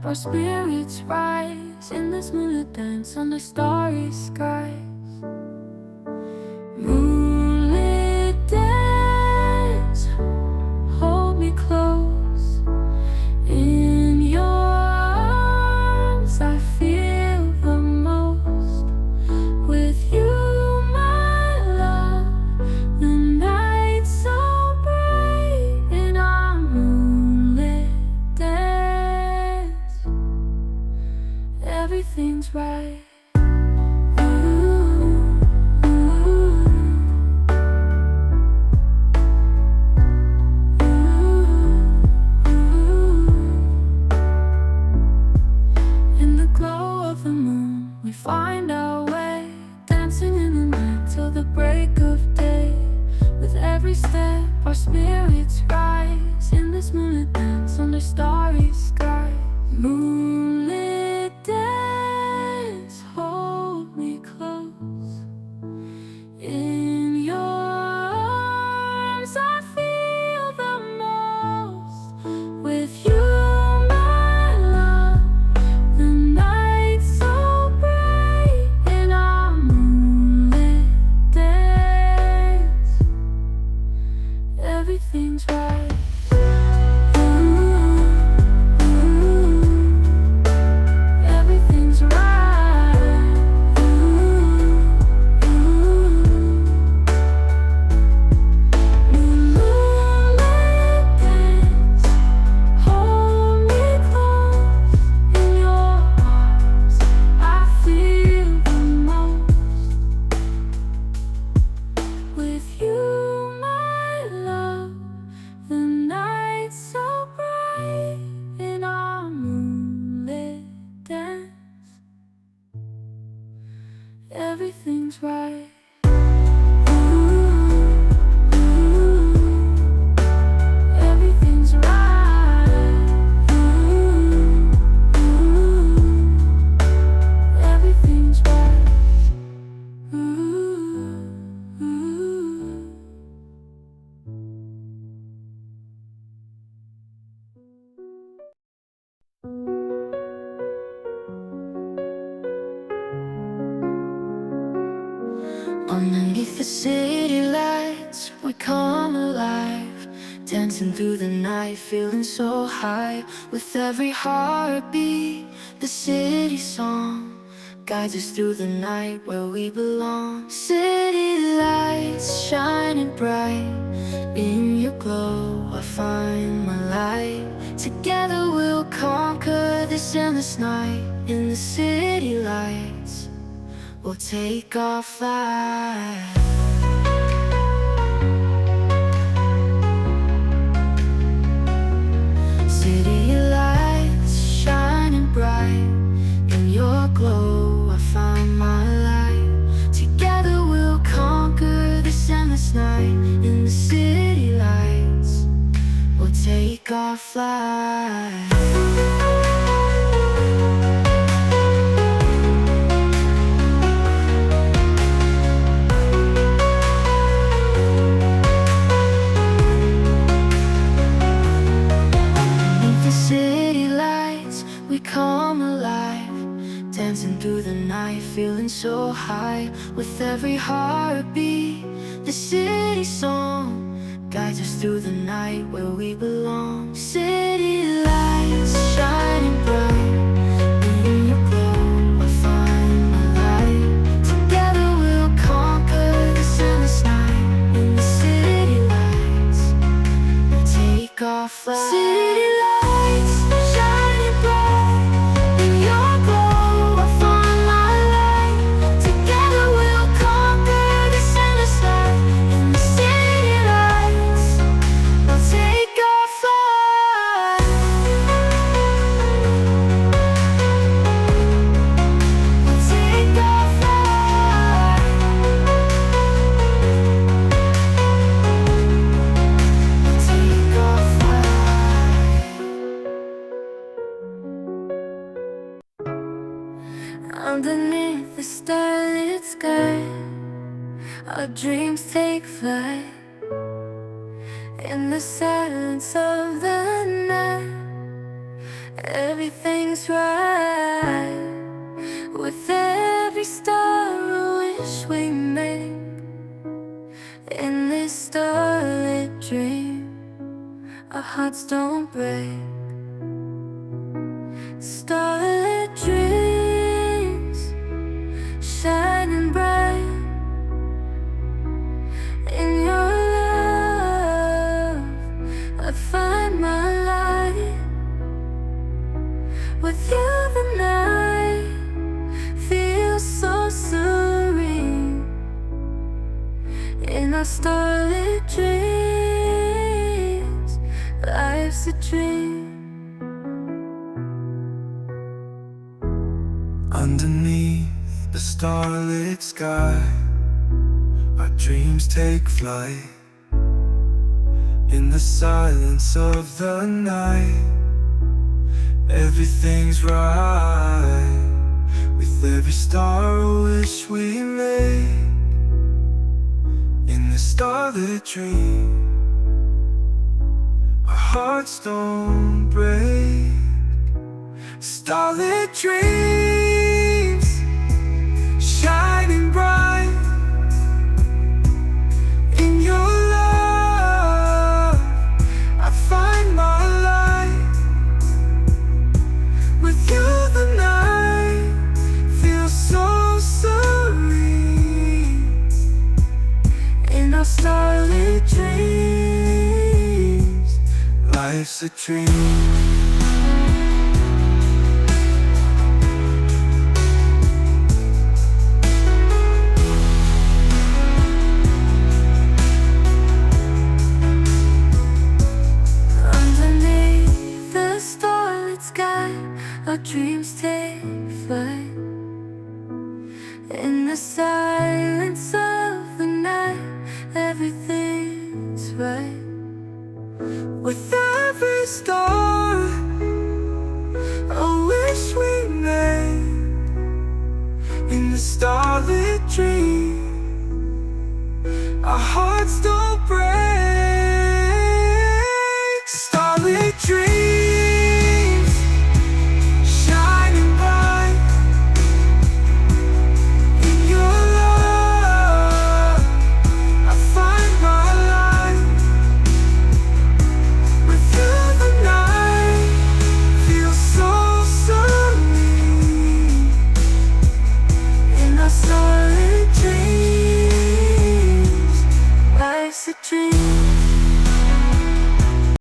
our spirits rise in this moonlit dance under starry skies. Moonlit dance, hold me close. In your arms I feel the most. With you, my love, the night's so bright. In our moonlit dance, everything's right. Find our way, dancing in the night till the break of day. With every step, our spirits rise in this moonlit dance under starry skies. Moonlit dance, hold me close. In your arms, I feel the most. With you, everything's right. Everything's right. Moonlit dance, hold me close. In your arms, I feel the most. With you, the night's so bright. In our moonlit dance, everything's right. Everything's right. Everything's right. Underneath the city lights, we come alive, dancing through the night, feeling so high. With every heartbeat, the city song guides us through the night where we belong. City lights shining bright, in your glow I find my light. Together we'll conquer this endless night. In the city lights, we'll take our flight. City lights shining bright, in your glow I find my light. Together we'll conquer this endless night. In the city lights, we'll take our flight. We come alive, dancing through the night, feeling so high. With every heartbeat, the city song guides us through the night where we belong. City lights shining bright, in your glow I find my light. Together we'll conquer this endless night. In the city lights, we'll take our flight. City lights shining bright, in your glow I find my light. Together we'll conquer this endless night. In the city lights, we'll take our flight. We'll take our flight. We'll take our flight. Underneath the starlit sky, our dreams take flight. In the silence of the night, Everything's right with every star a wish we make. In this starlit dream, our hearts don't break. Starlit dreams, shining bright. In your love, I find my light. With you the night feels so serene. In our starlit dreams, life's a dream. Underneath the starlit sky, our dreams take flight. In the silence of the night, everything's right. With every star a wish we make. In the starlit dream, our hearts don't break. Starlit dreams, shining bright. In your love, I find my light. With you the night feels so serene. In our starlit dreams, life's a dream. Our dreams take flight. In the silence of the night, everything's right. With every star a wish we made. In the starlit dream, our hearts don't break. Starlit dreams, shining bright. In your love, I find my light. With you the night feels so serene. In our starlit dreams, life's a dream.